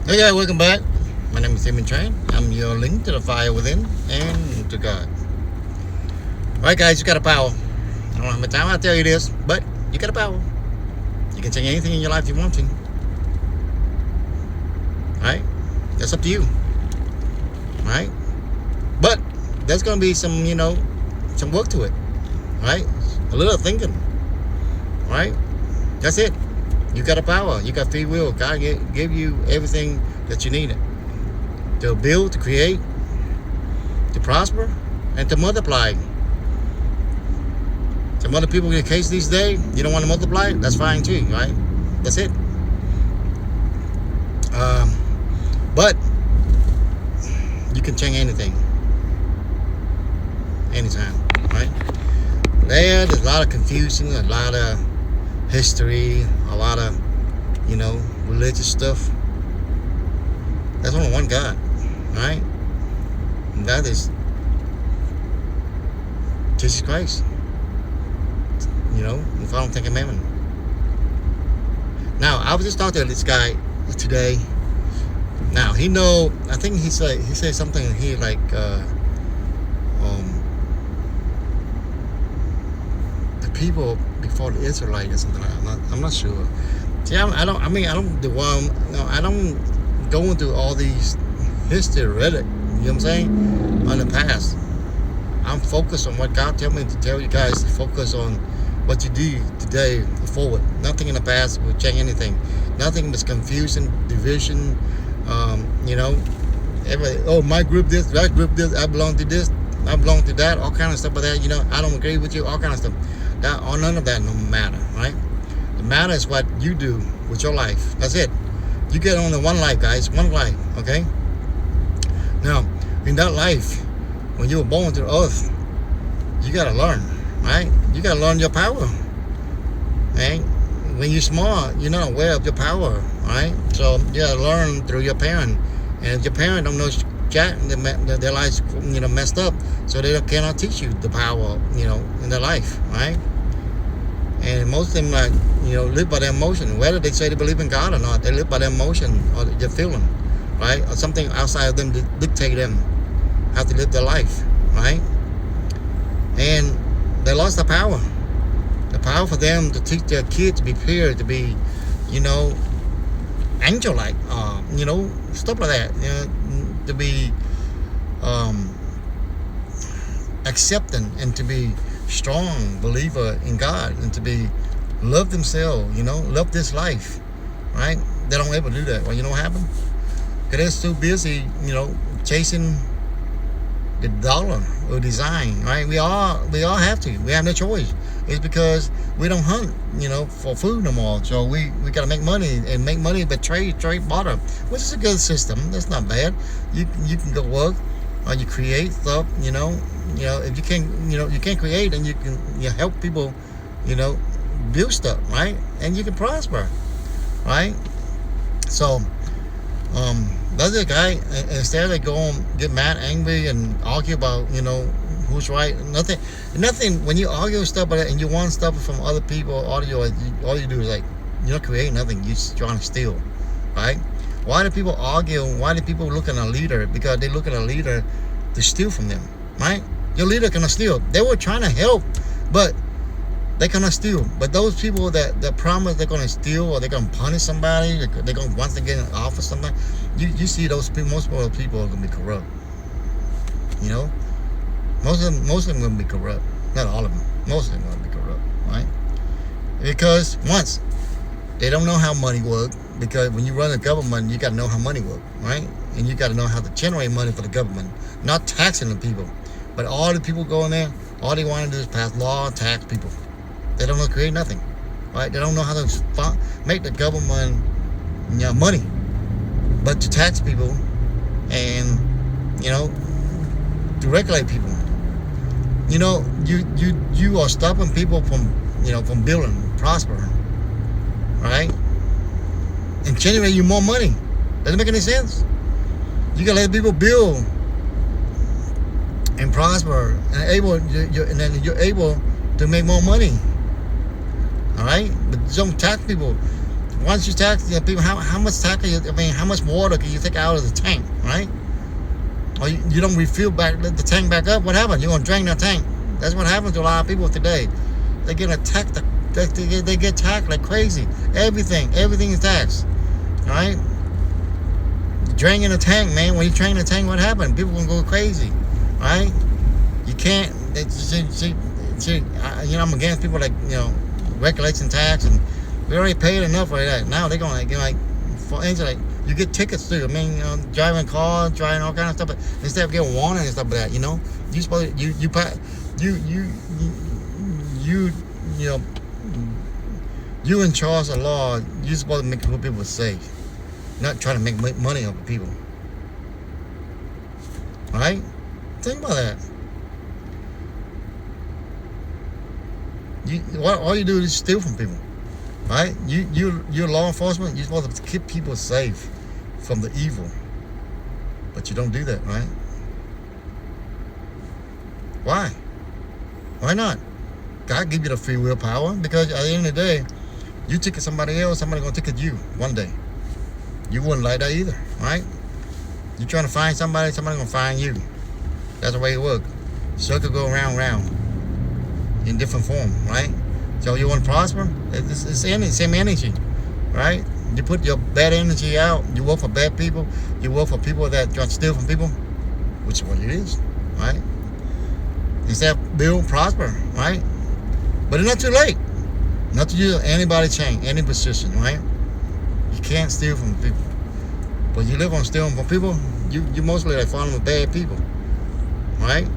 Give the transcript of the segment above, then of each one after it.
Hey guys, welcome back. My name is Timmy Train. I'm your link to the fire within and to God. Alright guys, you got a power. I don't know how much time I tell you this, but you got a power. You can change anything in your life you want to. Alright? That's up to you. Alright? But there's gonna be some, some work to it. Right? A little thinking. Right? That's it. You got a power. You got free will. God give you everything that you need to build, to create, to prosper, and to multiply. Some other people get case these days, you don't want to multiply, that's fine too, right? That's it. But you can change anything, anytime, right? There's a lot of confusion, a lot of history, a lot of, religious stuff. There's only one God, right? And that is Jesus Christ. The following Ten Commandment. Now, I was just talking to this guy today. Now, I think he said something here like, the people before the Israelites or something like that. I'm not sure. See, I don't go into all these history Reddit, you know what I'm saying, on the past. I'm focused on what God tell me to tell you guys to focus on what you do today forward. Nothing in the past will change anything. Nothing that's confusion, division, my group this, that group this, I belong to this, I belong to that, all kind of stuff like that, I don't agree with you, all kind of stuff. None of that no matter, right? The matter is what you do with your life. That's it. You get only one life, guys. One life, okay? Now, in that life, when you were born to earth, you got to learn, right? You got to learn your power, right? When you're small, you're not aware of your power, right? So you got to learn through your parent. And if your parent don't know jack, their lives, messed up, so they cannot teach you the power, in their life, right? And most of them, live by their emotion. Whether they say they believe in God or not, they live by their emotion or their feeling, right? Or something outside of them to dictate them how to live their life, right? And they lost the power. The power for them to teach their kids to be pure, to be, angel-like, stuff like that, to be accepting and to be strong believer in God and to be love themselves, love this life, right? They don't ever do that. Well, you know what happened? Because they're too busy, chasing the dollar or design, right? We all have to. We have no choice. It's because we don't hunt, for food no more. So we got to make money but trade barter, which is a good system. That's not bad. You can go work or you create stuff, if you can't create, then you can help people, build stuff, right? And you can prosper, right? So that's it, guy. Instead they go and get mad, angry, and argue about, who's right. Nothing. When you argue stuff about it and you want stuff from other people, all you do is you're not creating nothing. You're just trying to steal, right? Why do people argue? Why do people look at a leader? Because they look at a leader to steal from them, right? Your leader cannot steal. They were trying to help, but they cannot steal. But those people that promise they're going to steal or they're going to punish somebody, they're going to once they get in office something, you see those people, most of those people are going to be corrupt. Most of them are going to be corrupt. Not all of them. Most of them are going to be corrupt, right? Because once they don't know how money works. Because when you run a government, you got to know how money works, right? And you got to know how to generate money for the government, not taxing the people. But all the people going there, all they want to do is pass law and tax people. They don't know how to create nothing, right? They don't know how to make the government, money, but to tax people and, to regulate people. You are stopping people from building, prospering, right? And generate you more money. Doesn't make any sense. You gotta let people build and prosper and then you're able to make more money. All right, but don't tax people. once you tax, people, how much tax? How much water can you take out of the tank, right? Or you don't refill the tank back up. What happened? You're gonna drain the tank. That's what happens to a lot of people today. They get attacked. They get taxed like crazy. Everything is taxed, right? Draining the tank, man. When you drain the tank, what happened? People gonna go crazy, right? You can't. I'm against people like regulation tax, and we already paid enough for that. Now they're gonna like, for instance, like you get tickets too. Driving cars, driving all kind of stuff, but instead of getting warning and stuff like that, you supposed to, you in charge of law. You're supposed to make people safe, not trying to make money off of people. Right? Think about that. All you do is steal from people, right? You're law enforcement. You're supposed to keep people safe from the evil, but you don't do that, right? Why? Why not? God give you the free will power, because at the end of the day, you ticket somebody else, somebody gonna ticket you one day. You wouldn't like that either, right? You trying to find somebody gonna find you. That's the way it works. Circle go round in different form, right? So you want to prosper? It's same energy, right? You put your bad energy out. You work for bad people. You work for people that try to steal from people, which is what it is, right? Instead of build, prosper, right? But it's not too late. Not to use anybody change, any position, right? You can't steal from people. But you live on stealing from people, you mostly like following with bad people, right?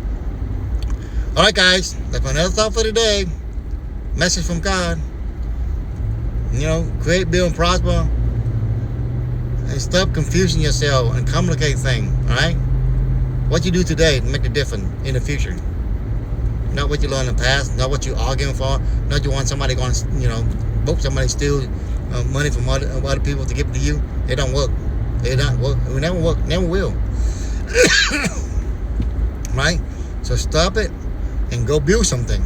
All right, guys, that's another thought for today. Message from God. Create, build, and prosper, and stop confusing yourself and complicate things. All right, what you do today to make a difference in the future. Not what you learned in the past. Not what you're arguing for. Not you want somebody going, book somebody steal money from other people to give it to you. It don't work. It don't work. It will never work. Never will. Right? So stop it and go build something.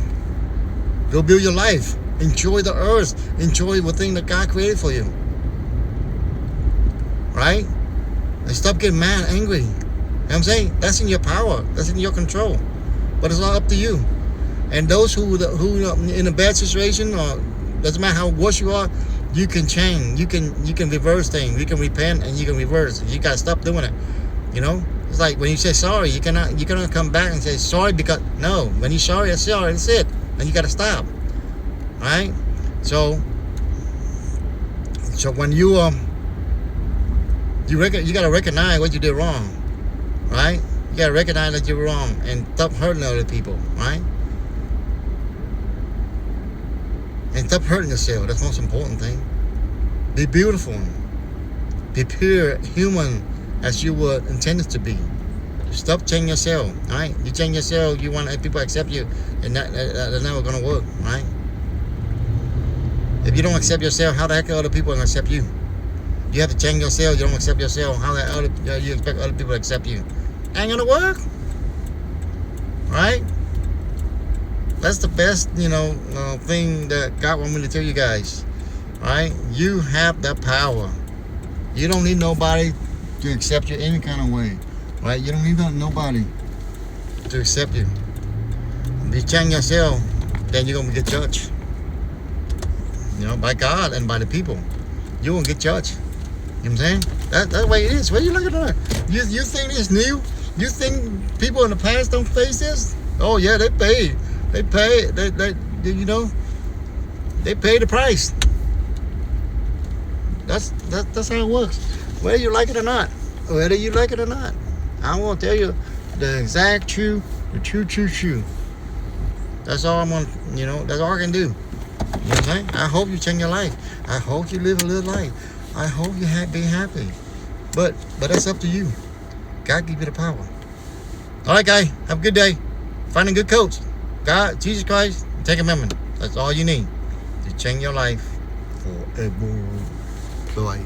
Go build your life. Enjoy the earth. Enjoy the thing that God created for you. Right? And stop getting mad, angry. You know what I'm saying? That's in your power. That's in your control. But it's all up to you. And those who in a bad situation, or doesn't matter how worse you are, you can change. You can reverse things. You can repent and you can reverse. You gotta stop doing it. It's like when you say sorry, you cannot come back and say sorry because no. When you're sorry, that's sorry. That's it. And you gotta stop. Right? So when you gotta recognize what you did wrong. Right? You gotta recognize that you're wrong and stop hurting other people, right? And stop hurting yourself. That's the most important thing. Be beautiful. Be pure, human, as you were intended to be. Stop changing yourself, right? You change yourself, you want people to accept you, and that's never gonna work, right? If you don't accept yourself, how the heck are other people gonna accept you? You have to change yourself. You don't accept yourself. How you expect other people to accept you? Ain't gonna work, right? That's the best, thing that God wants me to tell you guys, right? You have that power. You don't need nobody to accept you any kind of way, right? You don't need nobody to accept you. If you change yourself, then you're gonna get judged, by God and by the people. You're gonna get judged. You know what I'm saying? That's the way it is. What are you looking at? You think it's new? You think people in the past don't face this? Oh yeah, they pay. They pay. They pay the price. That's how it works. Whether you like it or not. Whether you like it or not. I want to tell you the exact truth. The true. That's all I'm gonna. That's all I can do. You know what I'm saying? I hope you change your life. I hope you live a little life. I hope you be happy. But that's up to you. God give you the power. All right, guys. Have a good day. Find a good coach. God, Jesus Christ, take a amendment. That's all you need to change your life forever. Bye.